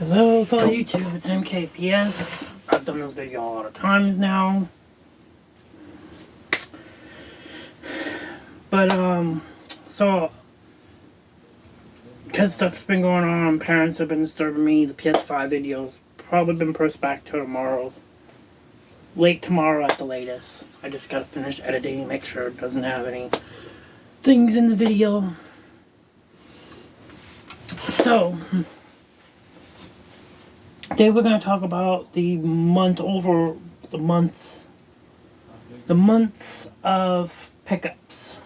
Hello fellow YouTube, it's MKPS. I've done this video a lot of times now. But so because stuff's been going on, parents have been disturbing me, the PS5 videos probably been pushed back to tomorrow. Late tomorrow at the latest. I just gotta finish editing, make sure it doesn't have any things in the video. So today we're going to talk about the months of pickups,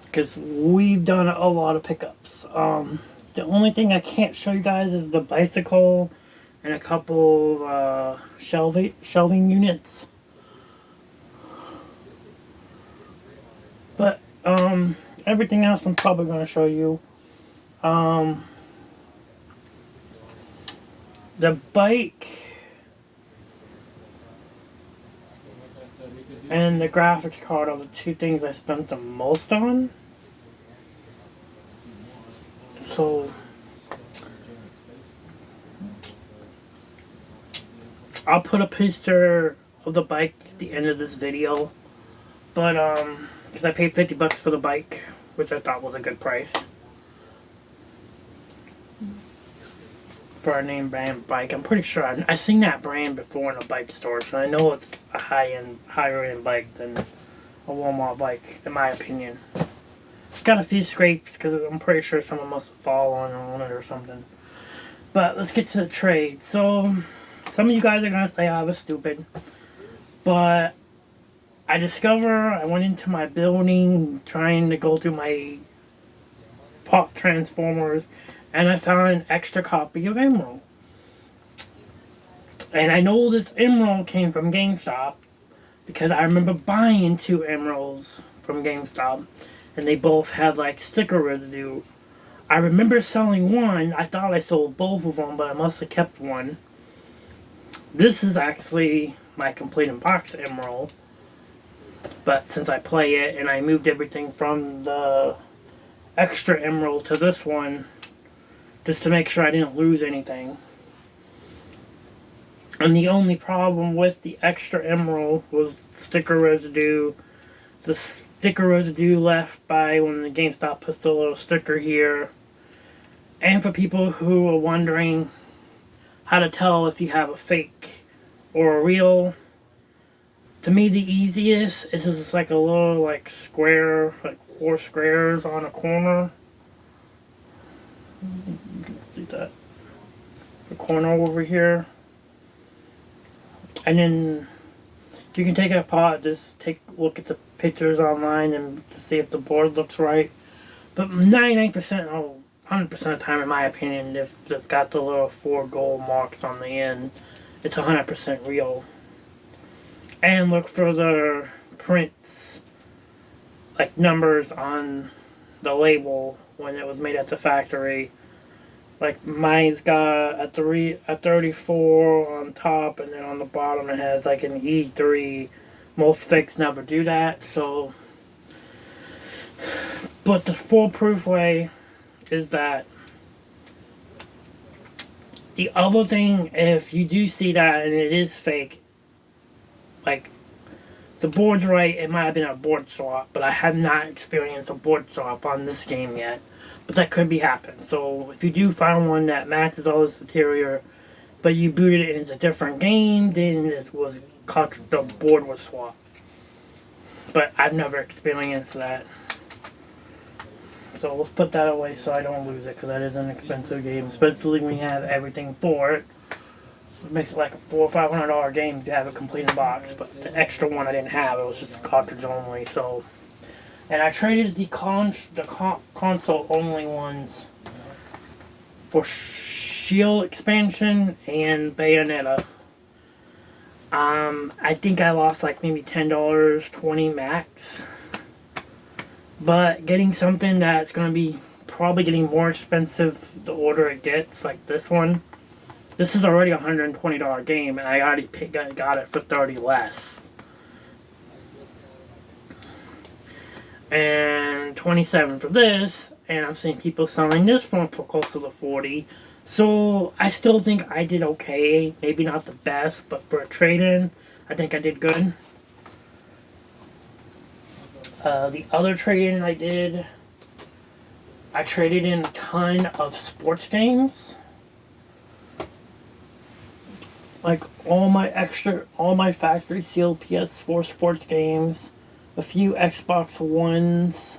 because we've done a lot of pickups. The only thing I can't show you guys is the bicycle and a couple of shelving units, but everything else I'm probably going to show you. The bike and the graphics card are the two things I spent the most on. So I'll put a picture of the bike at the end of this video. But because I paid $50 for the bike, which I thought was a good price for a name brand bike. I'm pretty sure I've seen that brand before in a bike store, so I know it's a higher end bike than a Walmart bike, in my opinion. It's got a few scrapes because I'm pretty sure someone must have fallen on it or something. But let's get to the trade. So some of you guys are gonna say I was stupid, but I went into my building trying to go through my Pop Transformers, and I found an extra copy of Emerald. And I know this Emerald came from GameStop because I remember buying 2 Emeralds from GameStop, and they both had like sticker residue. I remember selling one. I thought I sold both of them, but I must have kept one. This is actually my complete in box Emerald, but since I play it and I moved everything from the extra Emerald to this one, just to make sure I didn't lose anything. And the only problem with the extra Emerald was sticker residue. The sticker residue left by when the GameStop puts the little sticker here. And for people who are wondering how to tell if you have a fake or a real, to me the easiest is just like a little like square, like 4 squares on a corner. You can see that. The corner over here. And then you can take it apart, just look at the pictures online and to see if the board looks right. But 99% or 100% of the time, in my opinion, if it's got the little 4 gold marks on the end, it's 100% real. And look for the prints, like numbers on the label when it was made at the factory. Like mine's got a 34 on top, and then on the bottom it has like an E3. Most fakes never do that, so. But the foolproof way is that the other thing, if you do see that and it is fake, like the board's right, it might have been a board swap, but I have not experienced a board swap on this game yet. But that could be happening. So if you do find one that matches all this material, but you booted it and it's a different game, then the board was swapped. But I've never experienced that. So let's put that away so I don't lose it, because that is an expensive game, especially when you have everything for it. It makes it like a $400 or $500 game if you have a complete box. But the extra one I didn't have. It was just a cartridge only. So, and I traded the console only ones for Shield expansion and Bayonetta. I think I lost like maybe $10, $20 max. But getting something that's going to be probably getting more expensive the older it gets, like this one. This is already a $120 game, and I already got it for $30 less. And $27 for this, and I'm seeing people selling this one for close to the $40. So I still think I did okay. Maybe not the best, but for a trade-in, I think I did good. The other trade-in I traded in a ton of sports games. Like all my factory sealed PS4 sports games, a few Xbox Ones,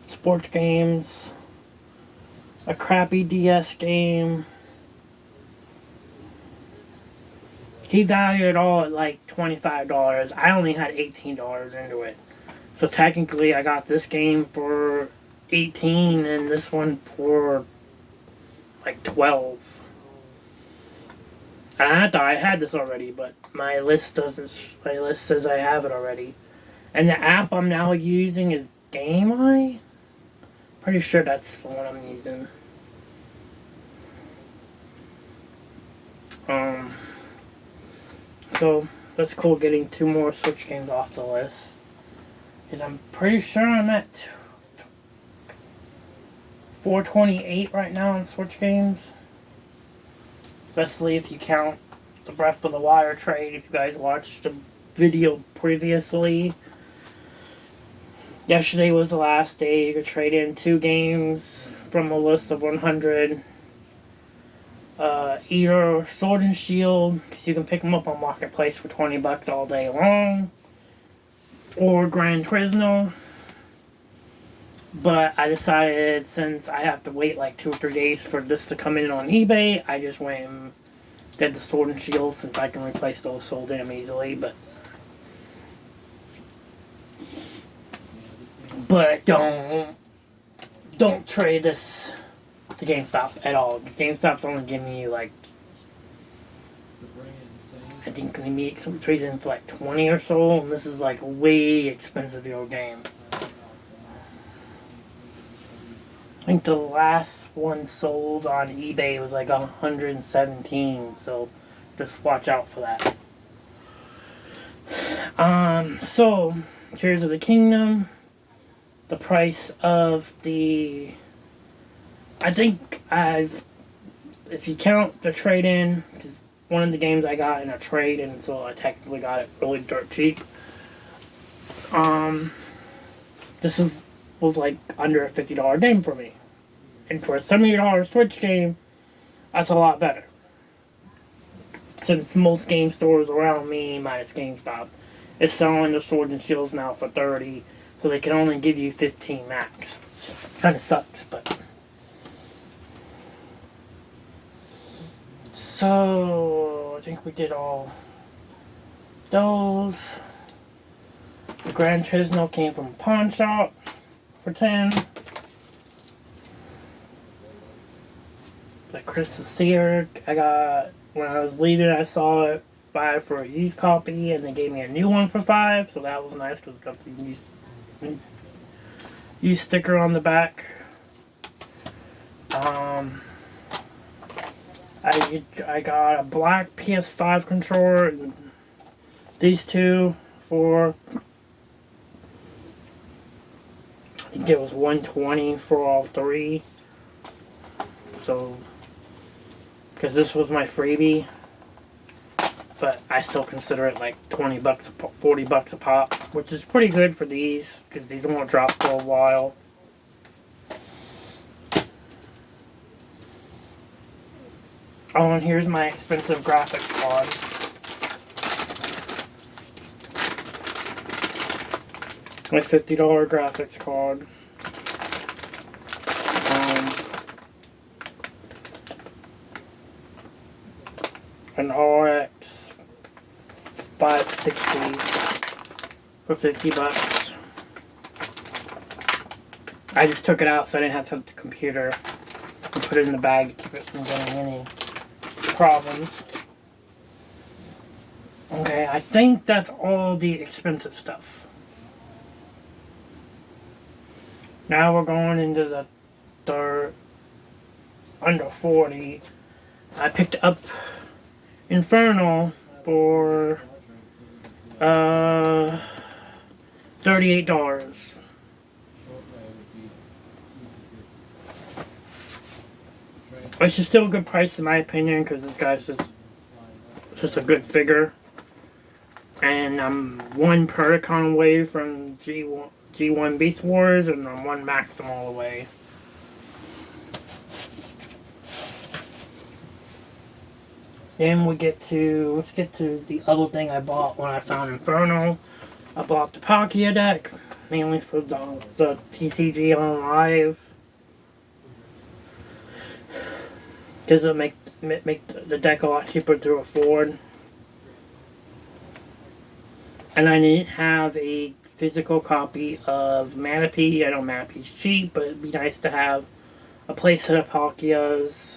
sports games, a crappy DS game. He valued it all at like $25. I only had $18 into it. So technically I got this game for 18 and this one for like 12. And I thought I had this already, but my list doesn't. My list says I have it already. And the app I'm now using is GameEye. Pretty sure that's the one I'm using. So that's cool getting 2 more Switch games off the list. Because I'm pretty sure I'm at 428 right now on Switch games. Especially if you count the Breath of the Wild trade, if you guys watched the video previously. Yesterday was the last day you could trade in 2 games from a list of 100. Either Sword and Shield, because you can pick them up on Marketplace for $20 all day long, or Gran Turismo. But I decided since I have to wait like 2 or 3 days for this to come in on eBay, I just went and did the Sword and Shield since I can replace those so damn easily. But don't trade this to GameStop at all. Because GameStop's only giving you like, I think maybe it trades in for like 20 or so, and this is like a way expensive video game. I think the last one sold on eBay was like 117, so just watch out for that. So Tears of the Kingdom, the price of the, I think if you count the trade-in, because one of the games I got in a trade-in, so I technically got it really dirt cheap. This was like under a $50 game for me. And for a $70 Switch game, that's a lot better. Since most game stores around me, minus GameStop, is selling the Swords and Shields now for $30, so they can only give you 15 max. Which kind of sucks, but. So, I think we did all those. The Gran Turismo came from Pawn Shop for 10. The Crystal Seer, I got, when I was leaving, I saw it 5 for a used copy, and they gave me a new one for 5, so that was nice because it's got the used sticker on the back. I got a black PS5 controller, and these two for, I think it was $120 for all 3. So, because this was my freebie, but I still consider it like $20, $40 a pop, which is pretty good for these because these won't drop for a while. Oh, and here's my expensive graphics card. My $50 graphics card. An RX 560 for $50. I just took it out so I didn't have to have the computer and put it in the bag to keep it from getting any problems. Okay, I think that's all the expensive stuff. Now we're going into the third under 40. I picked up Infernal for $38. Which is still a good price in my opinion, because this guy's just a good figure. And I'm one Predacon away from G1 Beast Wars, and I'm one Maximal away. Then let's get to the other thing I bought when I found Inferno. I bought the Palkia deck, mainly for the TCG on Live. Because it make the deck a lot cheaper to afford. And I didn't have a physical copy of Manaphy. I know Manaphy's cheap, but it'd be nice to have a playset of Palkias.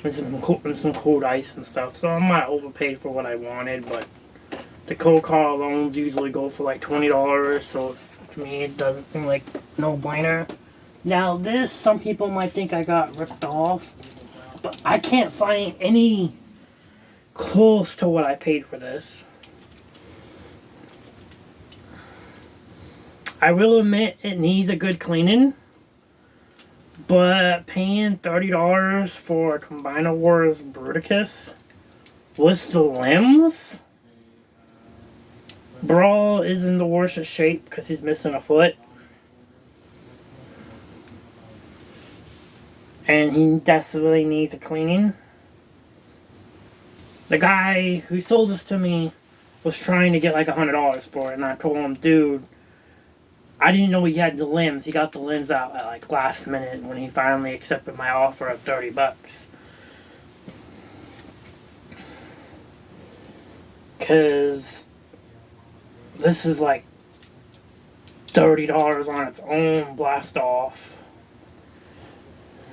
And some cool dice and stuff. So I'm not overpaid for what I wanted, but the cold card loans usually go for like $20, so to me it doesn't seem like no-brainer. Now this, some people might think I got ripped off, but I can't find any close to what I paid for this. I will admit it needs a good cleaning, but paying $30 for Combiner Wars Bruticus with the limbs? Brawl is in the worst of shape because he's missing a foot. And he desperately needs a cleaning. The guy who sold this to me was trying to get like $100 for it, and I told him, dude, I didn't know he had the limbs. He got the limbs out at like last minute when he finally accepted my offer of $30. Cause this is like $30 on its own blast off.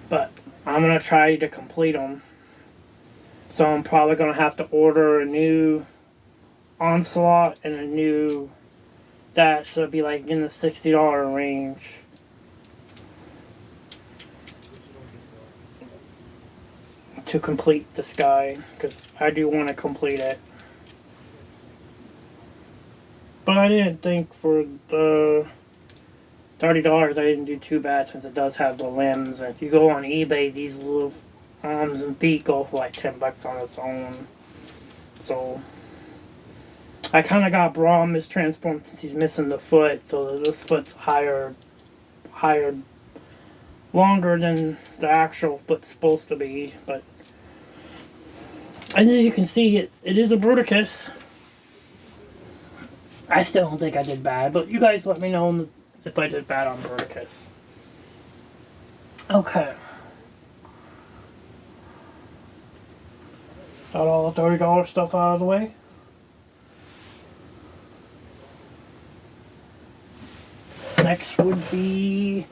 But I'm gonna try to complete them. So I'm probably gonna have to order a new Onslaught and a new that should be like in the $60 range. To complete this guy, because I do want to complete it. But I didn't think for the $30 I didn't do too bad, since it does have the limbs. And if you go on eBay, these little arms and feet go for like $10 on its own. So I kind of got Brawl mistransformed since he's missing the foot, so this foot's higher, longer than the actual foot's supposed to be. But and as you can see, it is a Bruticus. I still don't think I did bad, but you guys let me know if I did bad on Bruticus. Okay. Got all the $30 stuff out of the way. Next would be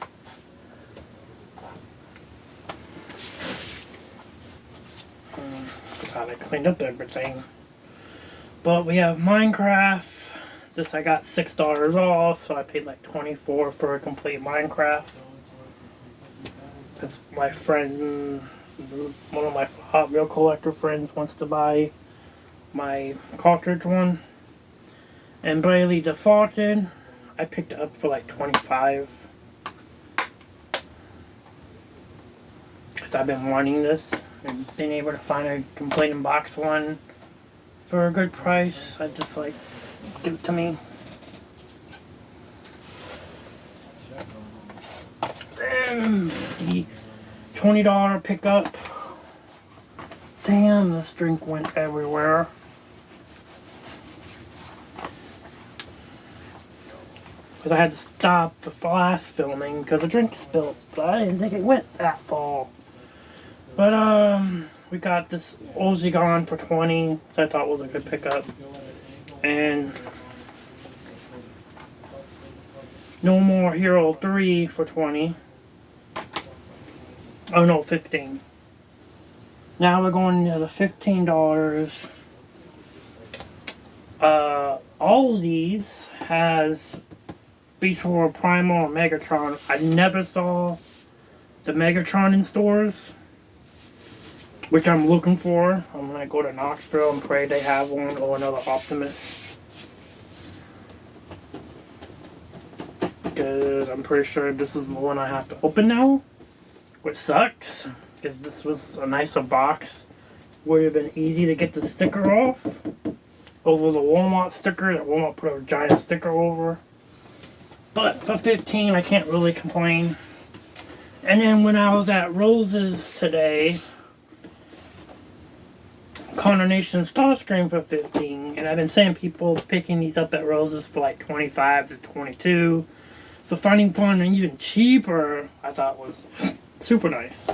thought I cleaned up everything. But we have Minecraft. This I got $6 off, so I paid like $24 for a complete Minecraft. Because my friend, one of my Hot Wheel collector friends, wants to buy my cartridge one. And Bravely Defaulted, I picked it up for like $25. Because I've been wanting this and being able to find a complete in box one for a good price. I just like, give it to me. Then the $20 pickup. Damn, this drink went everywhere. Because I had to stop the last filming because the drink spilled. But I didn't think it went that far. But we got this Ozigon for $20, so I thought was a good pickup. And No More Hero 3 for $20. Oh no, $15. Now we're going to the $15. All of these has Beast Wars Primal and Megatron. I never saw the Megatron in stores, which I'm looking for. I'm gonna go to Knoxville and pray they have one or another Optimus, because I'm pretty sure this is the one I have to open now. which sucks because this was a nicer box. Would have been easy to get the sticker off over the Walmart sticker that Walmart put a giant sticker over. But for $15, I can't really complain. And then when I was at Rose's today, Carnation Starscream for $15, and I've been seeing people picking these up at Rose's for like $25 to $22. So finding one even cheaper, I thought was super nice.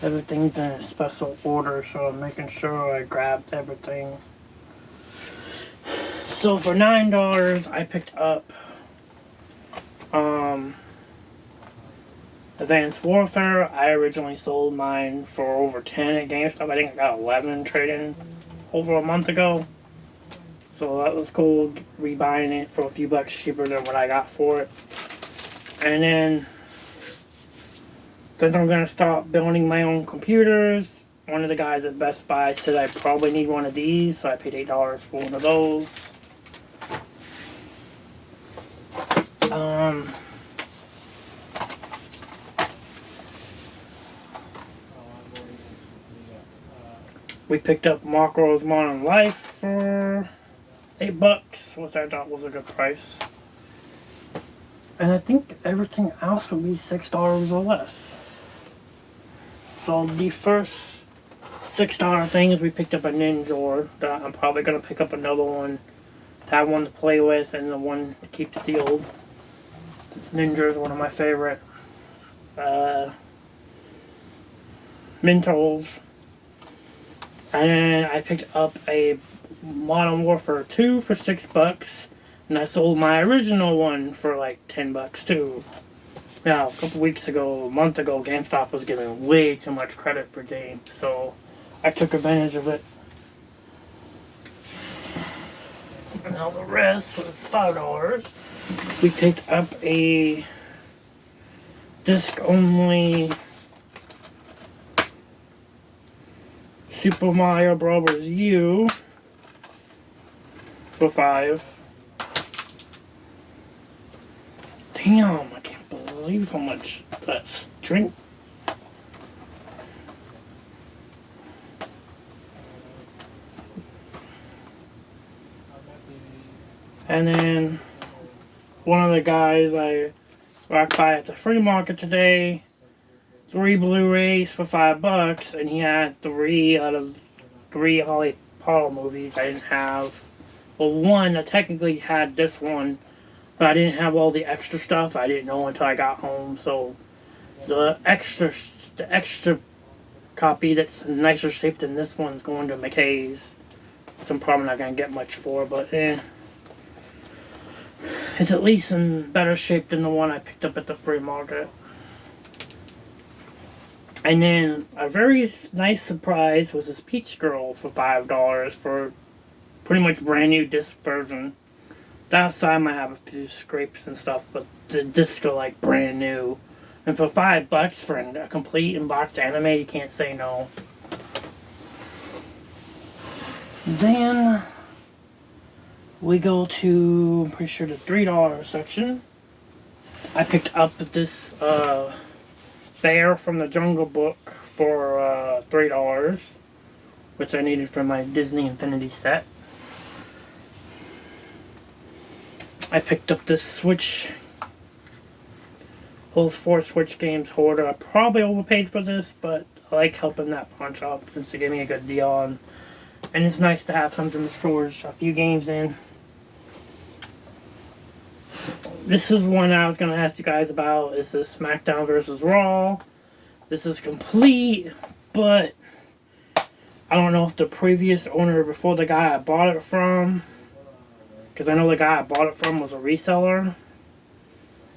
Everything's in a special order, so I'm making sure I grabbed everything. So for $9, I picked up Advanced Warfare. I originally sold mine for over 10 at GameStop. I think I got 11 trading over a month ago. So that was cool, rebuying it for a few bucks cheaper than what I got for it. And then, since I'm going to start building my own computers, one of the guys at Best Buy said I probably need one of these, so I paid $8 for one of those. We picked up Marco's Modern Life for $8, which I thought was a good price. And I think everything else will be $6 or less. So the first $6 thing is we picked up a Ninja. That I'm probably going to pick up another one to have one to play with and the one to keep sealed. This Ninja is one of my favorite. Mentos. And then I picked up a Modern Warfare 2 for $6, and I sold my original one for like $10 too. Now, a couple weeks ago, a month ago, GameStop was giving way too much credit for games, so I took advantage of it. Now the rest was $5. We picked up a disc-only Super Mario Bros. U for $5. Damn, I can't believe how much that's drink. And then one of the guys I walked by at the flea market today, 3 Blu-rays for $5, and he had 3 out of 3 Harry Potter movies I didn't have. Well, one, I technically had this one, but I didn't have all the extra stuff. I didn't know until I got home, so the extra copy that's nicer shaped than this one's going to McKay's. So I'm probably not going to get much for, but it's at least in better shape than the one I picked up at the flea market. And then a very nice surprise was this Peach Girl for $5 for pretty much brand new disc version. The outside might have a few scrapes and stuff, but the discs are like brand new. And for $5 for a complete in-box anime, you can't say no. Then we go to, I'm pretty sure, the $3 section. I picked up this Bear from the Jungle Book for $3, which I needed for my Disney Infinity set. I picked up this Switch, Holds 4 Switch Games Hoarder. I probably overpaid for this, but I like helping that pawn shop since they gave me a good deal on. And it's nice to have something to store a few games in. This is one I was going to ask you guys about. Is this SmackDown vs. Raw? This is complete, but I don't know if the previous owner before the guy I bought it from, because I know the guy I bought it from was a reseller,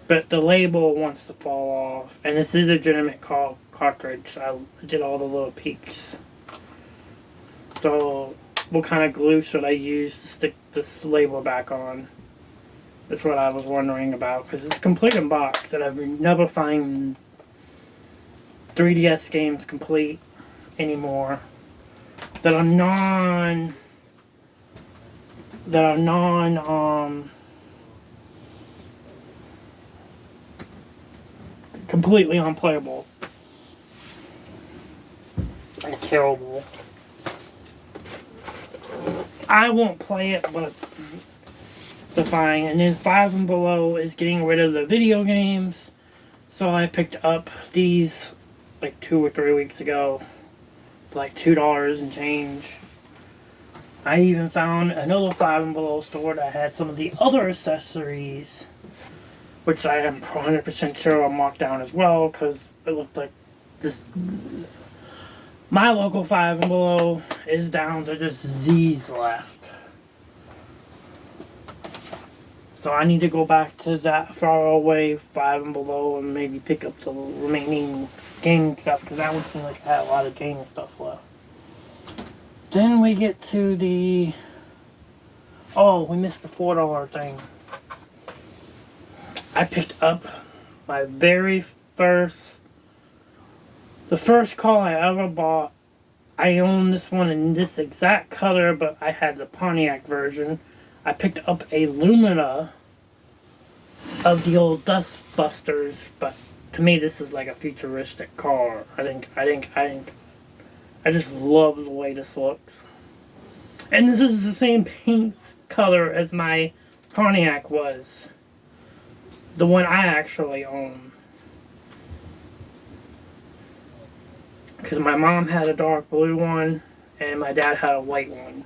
but the label wants to fall off. And this is a legitimate cartridge. I did all the little peaks. So what kind of glue should I use to stick this label back on? That's what I was wondering about, because it's complete in box, and I've never find 3DS games complete anymore that are non completely unplayable and terrible. I won't play it, but it's fine. And then Five and Below is getting rid of the video games, so I picked up these like 2 or 3 weeks ago for like $2 and change. I even found another Five and Below store that had some of the other accessories, which I am 100% sure are marked down as well, because it looked like this. My local Five and Below is down to just Z's left. So I need to go back to that far away Five and Below and maybe pick up the remaining gaming stuff, because that would seem like I had a lot of gaming stuff left. Then we get to the... Oh, we missed the $4 thing. I picked up my very first... The first car I ever bought. I own this one in this exact color, but I had the Pontiac version. I picked up a Lumina of the old Dustbusters, but to me this is like a futuristic car. I just love the way this looks. And this is the same paint color as my Pontiac was. The one I actually own. Because my mom had a dark blue one, and my dad had a white one.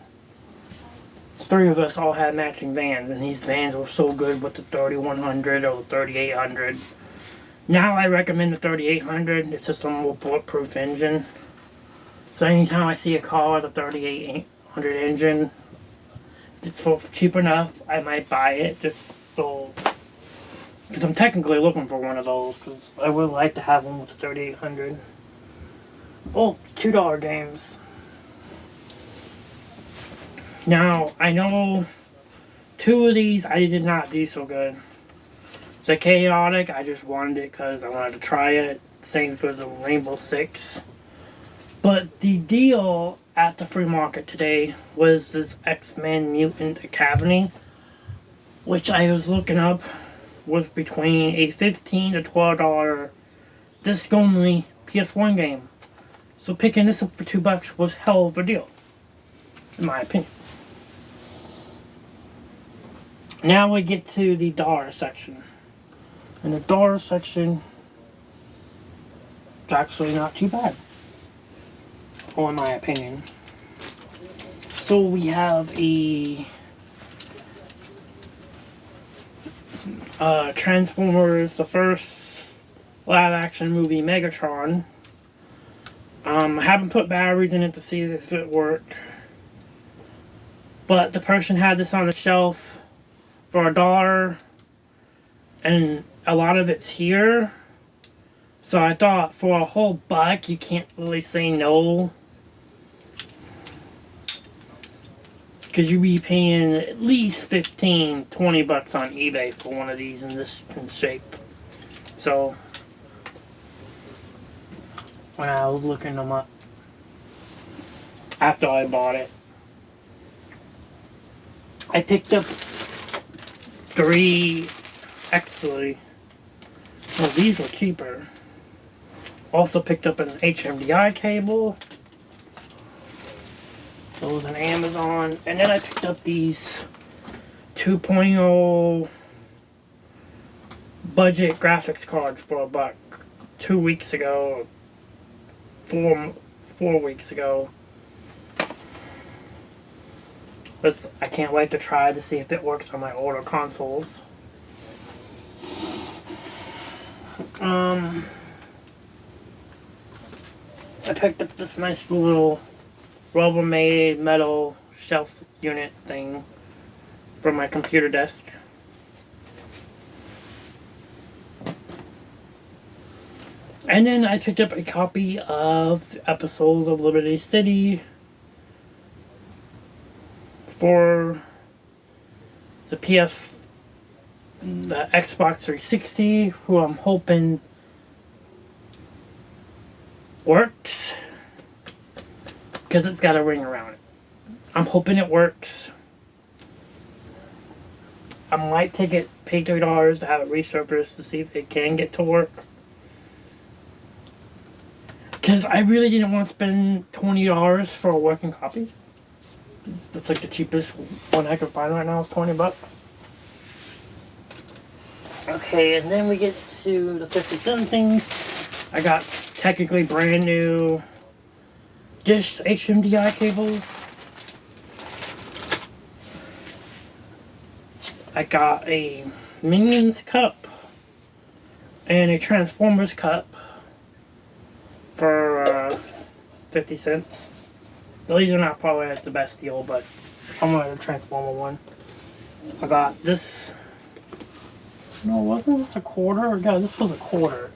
3 of us all had matching vans, and these vans were so good with the 3100 or the 3800. Now I recommend the 3800. It's just a more bulletproof engine. So anytime I see a car with a 3800 engine, it's for cheap enough, I might buy it just so... Because I'm technically looking for one of those, because I would like to have one with the 3800. Oh, $2 games. Now, I know 2 of these I did not do so good. The Chaotic, I just wanted it because I wanted to try it. Same for the Rainbow Six. But the deal at the free market today was this X-Men Mutant Academy, which I was looking up was between a $15 to $12 disc-only PS1 game. So picking this up for $2 was hell of a deal, in my opinion. Now we get to the dollar section. And the dollar section is actually not too bad, in my opinion. So we have a Transformers, the first live-action movie, Megatron. I haven't put batteries in it to see if it worked, but the person had this on the shelf for $1, and a lot of it's here. So I thought for a whole $1, you can't really say no, because you'd be paying at least $15, $20 on eBay for one of these in this shape. So when I was looking them up after I bought it, I picked up 3, actually, well, these were cheaper. Also picked up an HMDI cable. Those on Amazon. And then I picked up these 2.0 budget graphics cards for $1 2 weeks ago. 4 weeks ago. But I can't wait to try to see if it works on my older consoles. I picked up this nice little Rubbermaid metal shelf unit thing for my computer desk. And then I picked up a copy of episodes of Liberty City for the the Xbox 360, who I'm hoping works. because it's got a ring around it. I'm hoping it works. I might pay $3 to have it resurfaced to see if it can get to work. Because I really didn't want to spend $20 for a working copy. That's like the cheapest one I can find right now is $20. Okay, and then we get to the 50-cent things. I got technically brand new dish HMDI cables. I got a Minions cup and a Transformers cup for 50 cents. These are not probably like the best deal, but I'm gonna Transformer one. I got this. No, wasn't this a quarter? Yeah, this was a quarter.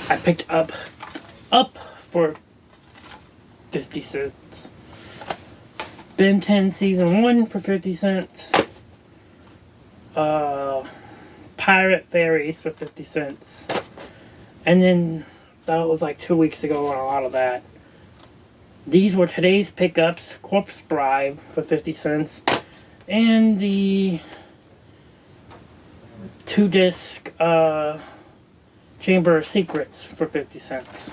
I picked up for 50 cents. Ben 10 Season 1 for 50 cents. Pirate Fairies for 50 cents. And then that was like 2 weeks ago on a lot of that. These were today's pickups. Corpse Bride for 50 cents. And the 2-disc Chamber of Secrets for 50 cents.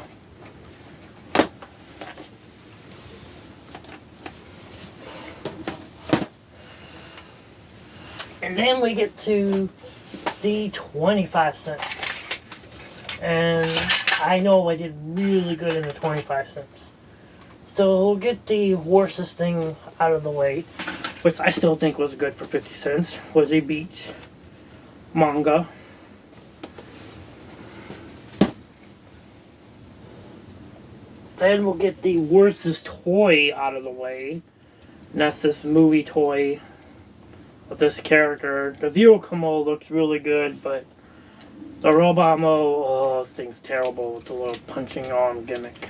And then we get to the 25 cents. And I know I did really good in the 25 cents. So we'll get the worstest thing out of the way, which I still think was good for 50 cents, was a Beach manga. Then we'll get the worstest toy out of the way, and that's this movie toy of this character. The View-O-Como looks really good, but the Robamo, oh, this thing's terrible with the little punching arm gimmick.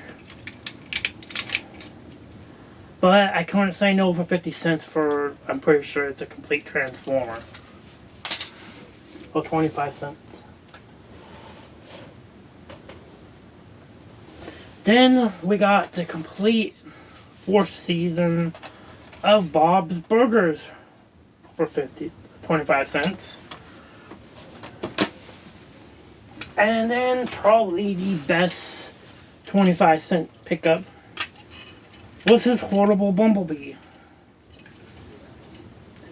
But I couldn't say no for 50 cents for, I'm pretty sure it's a complete Transformer. Or 25 cents. Then we got the complete 4th season of Bob's Burgers for 25 cents. And then probably the best 25-cent pickup was his Horrible Bumblebee.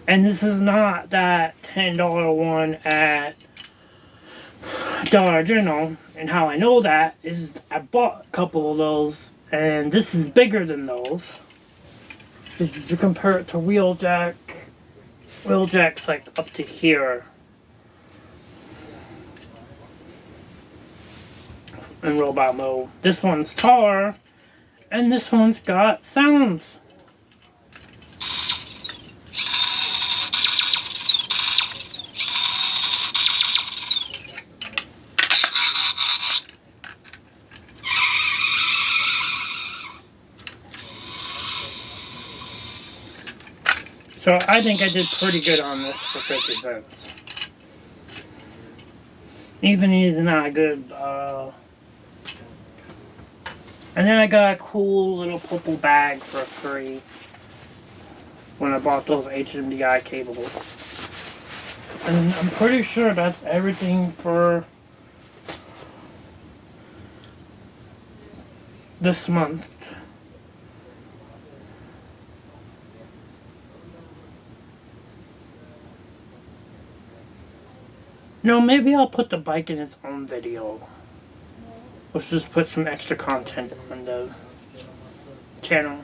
And this is not that $10 one at Dollar General. And how I know that is I bought a couple of those, and this is bigger than those. If you compare it to Wheeljack, Wheeljack's like up to here. In robot mode. This one's taller, and this one's got sounds. So I think I did pretty good on this for 50 cents. Even he's not good. And then I got a cool little purple bag for free when I bought those HMDI cables. And I'm pretty sure that's everything for this month. No, maybe I'll put the bike in its own video. Let's just put some extra content on the channel.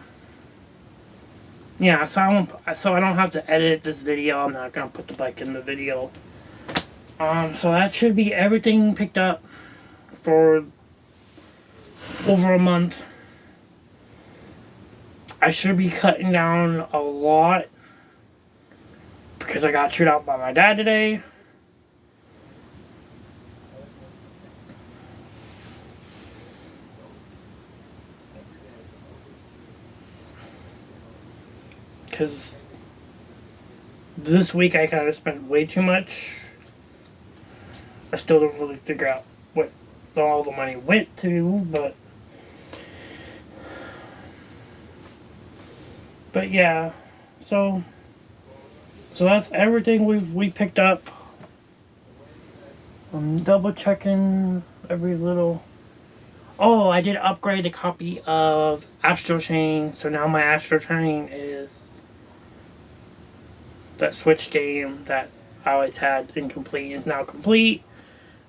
Yeah, so I don't have to edit this video. I'm not gonna put the bike in the video. So that should be everything picked up for over a month. I should be cutting down a lot because I got chewed out by my dad today. Because this week I kind of spent way too much. I still don't really figure out what all the money went to, but But yeah, so that's everything we picked up. I'm double checking every little. Oh, I did upgrade a copy of Astro Chain, so now my Astro Chain is that Switch game that I always had incomplete is now complete,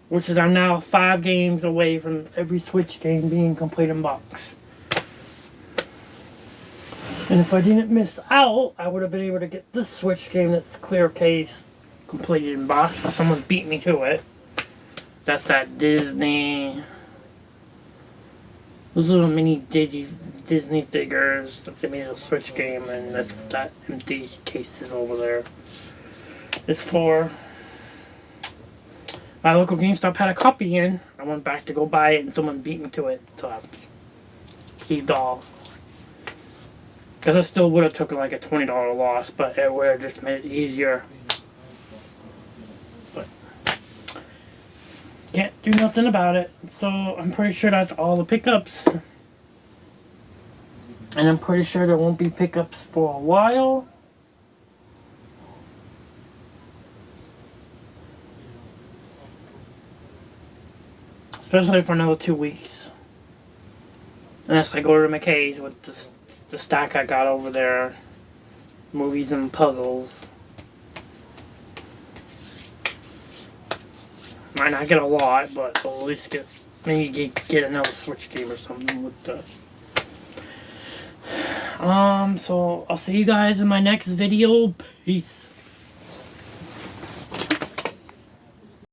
which is I'm now 5 games away from every Switch game being complete in box. And if I didn't miss out, I would have been able to get this Switch game that's clear case completed in box, but someone beat me to it. That's that Disney. Those little mini Disney figures that they made a Switch game, and that's what that empty case is over there. It's for. My local GameStop had a copy in. I went back to go buy it, and someone beat me to it, so I heaved off. Because I still would have took like a $20 loss, but it would have just made it easier. But can't do nothing about it. So I'm pretty sure that's all the pickups. And I'm pretty sure there won't be pickups for a while. Especially for another 2 weeks. Unless I go to McKay's with the stack I got over there. Movies and puzzles. Might not get a lot, but I'll at least get another Switch game or something with the. So I'll see you guys in my next video. Peace.